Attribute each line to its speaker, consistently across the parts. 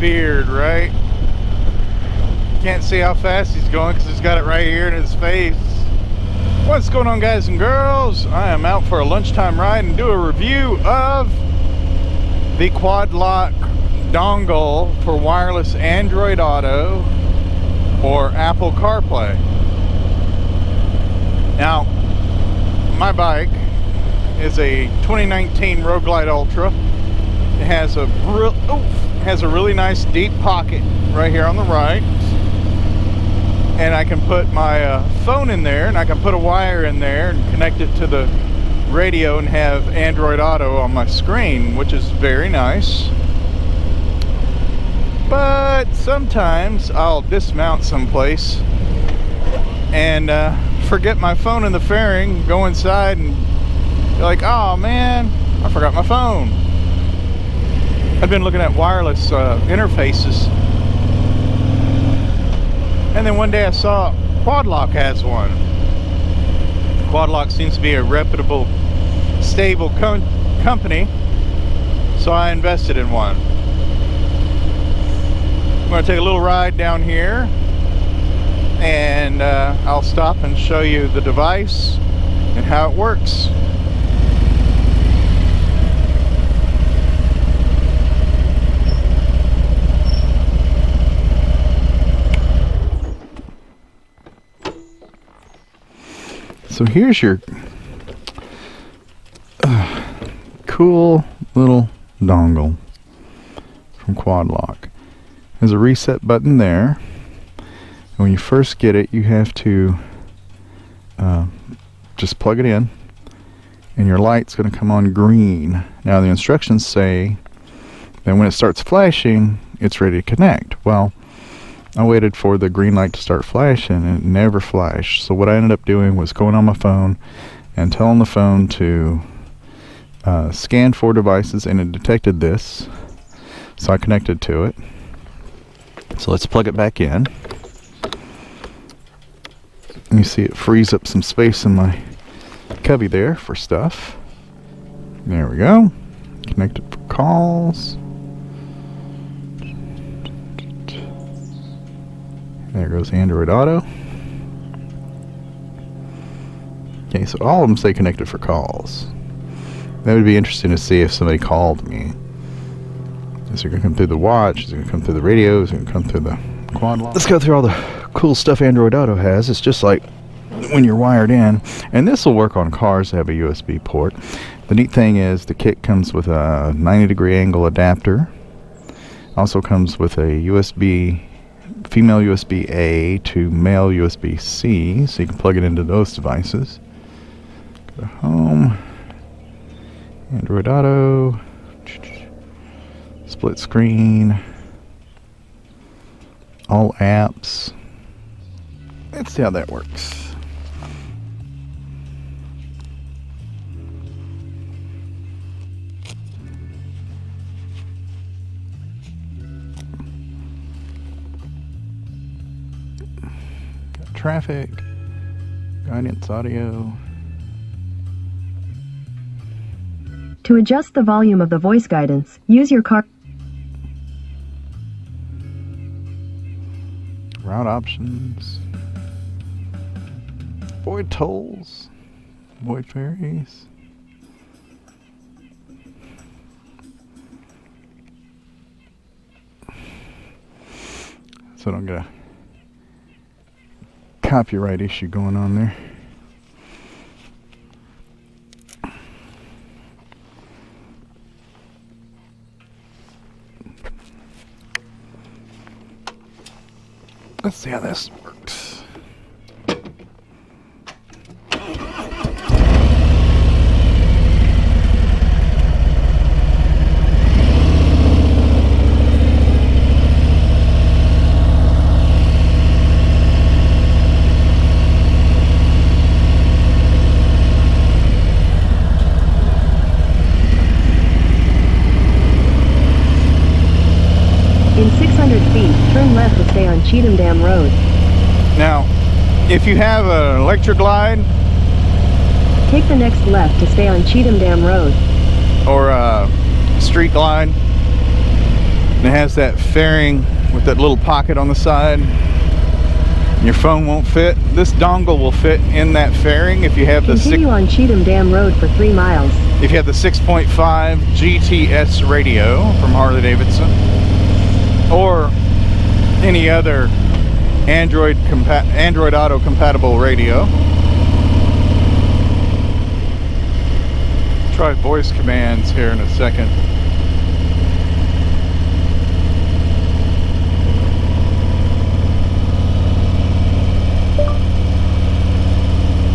Speaker 1: beard, right? Can't see how fast he's going because he's got it right here in his face. What's going on, guys and girls? I am out for a lunchtime ride and do a review of the Quadlock dongle for wireless Android Auto or Apple CarPlay. Now, my bike is a 2019 RoadGlide Ultra. It has a really nice deep pocket right here on the right, and I can put my phone in there, and I can put a wire in there and connect it to the radio and have Android Auto on my screen, which is very nice. But sometimes I'll dismount someplace and forget my phone in the fairing, go inside and be like, oh man, I forgot my phone. I've been looking at wireless interfaces, and then one day I saw Quadlock has one. Quadlock seems to be a reputable, stable company, so I invested in one. I'm going to take a little ride down here, and I'll stop and show you the device and how it works. So here's your cool little dongle from Quadlock. There's a reset button there. And when you first get it, you have to just plug it in, and your light's going to come on green. Now the instructions say that when it starts flashing, it's ready to connect. Well, I waited for the green light to start flashing, and it never flashed. So what I ended up doing was going on my phone and telling the phone to scan for devices, and it detected this. So I connected to it. So let's plug it back in. You see it frees up some space in my cubby there for stuff. There we go. Connected for calls. There goes Android Auto. Okay, so all of them say connected for calls. That would be interesting to see if somebody called me. Is it going to come through the watch? Is it going to come through the radio? Is it going to come through the Quadlock? Let's go through all the cool stuff Android Auto has. It's just like when you're wired in. And this will work on cars that have a USB port. The neat thing is the kit comes with a 90-degree angle adapter. Also comes with a female USB A to male USB C, so you can plug it into those devices. Go to home, Android Auto, split screen, all apps. Let's see how that works. Traffic, guidance audio.
Speaker 2: To adjust the volume of the voice guidance, use your car.
Speaker 1: Route options. Avoid tolls. Avoid ferries. So don't get a copyright issue going on there. Let's see how this works.
Speaker 2: In 600 feet, turn left to stay on Cheatham Dam Road.
Speaker 1: Now, if you have an ElectraGlide,
Speaker 2: take the next left to stay on Cheatham Dam Road.
Speaker 1: Or a Street Glide, And it has that fairing with that little pocket on the side. Your phone won't fit. This dongle will fit in that fairing if you have the
Speaker 2: Continue on Cheatham Dam Road for 3 miles.
Speaker 1: if you have the 6.5 GTS radio from Harley Davidson, or any other Android Auto compatible radio. Try voice commands here in a second.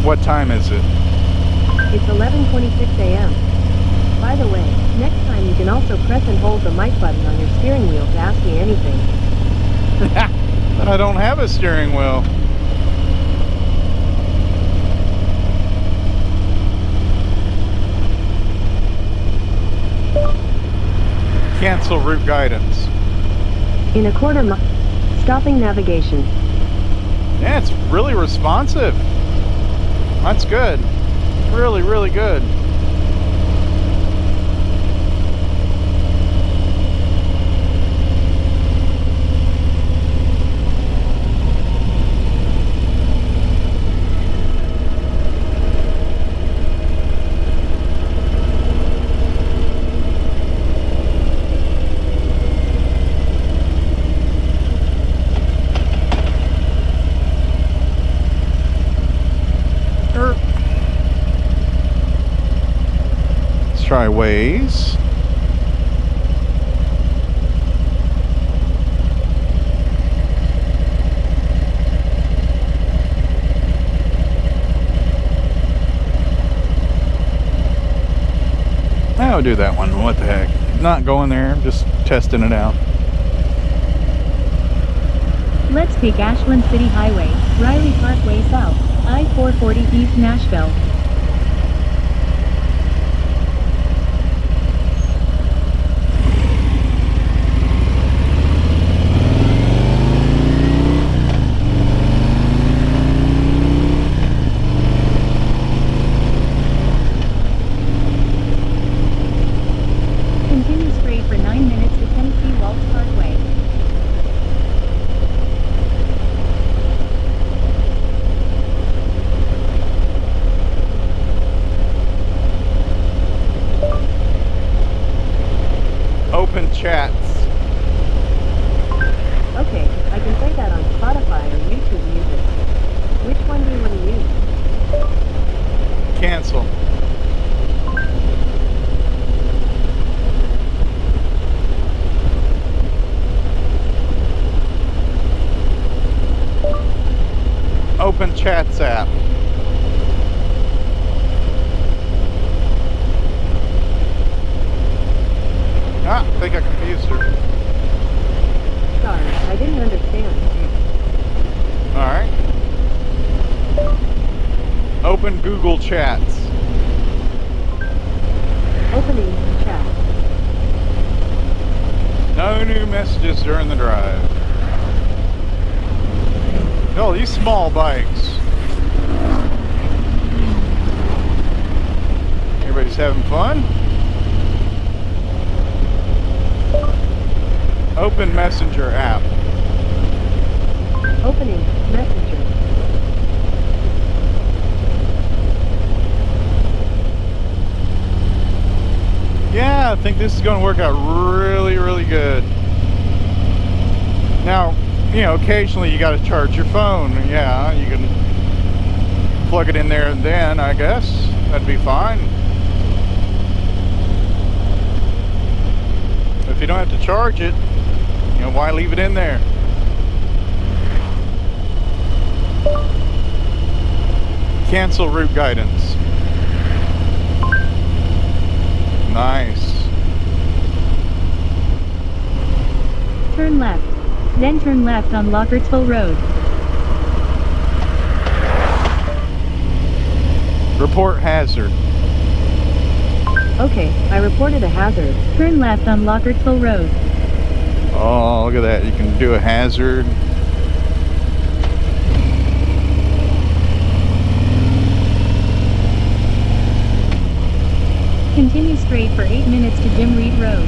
Speaker 1: What time is it?
Speaker 2: It's 11:26 a.m. By the way, next time you can also press and hold the mic button on your steering wheel to ask me anything.
Speaker 1: But I don't have a steering wheel. Cancel route guidance.
Speaker 2: In a quarter mile, stopping navigation.
Speaker 1: Yeah, it's really responsive. That's good. Really, really good. Try Waze. I'll do that one. What the heck? Not going there. I'm just testing it out.
Speaker 3: Let's take Ashland City Highway, Riley Parkway South, I-440 East Nashville. Continue straight for 9 minutes to Tennessee Waltz Parkway.
Speaker 1: Open chats.
Speaker 2: Okay, I can play that on Spotify or YouTube Music. Which one do you want to use?
Speaker 1: Cancel. Open chats app. Ah, I think I confused her.
Speaker 2: Sorry, I didn't understand.
Speaker 1: Alright. Open Google Chats.
Speaker 2: Opening chat.
Speaker 1: No new messages during the drive. Oh, these small bikes. Everybody's having fun? Open Messenger app.
Speaker 2: Opening Messenger.
Speaker 1: Yeah, I think this is going to work out really, really good. Now, you know, occasionally you got to charge your phone. Yeah, you can plug it in there and then, I guess. That'd be fine. If you don't have to charge it, you know, why leave it in there? Cancel route guidance. Nice.
Speaker 3: Turn left. Then turn left on Lockertsville Road.
Speaker 1: Report hazard.
Speaker 2: Okay, I reported a hazard.
Speaker 3: Turn left on Lockertsville Road.
Speaker 1: Oh, look at that. You can do a hazard.
Speaker 3: Continue straight for 8 minutes to Jim Reed Road.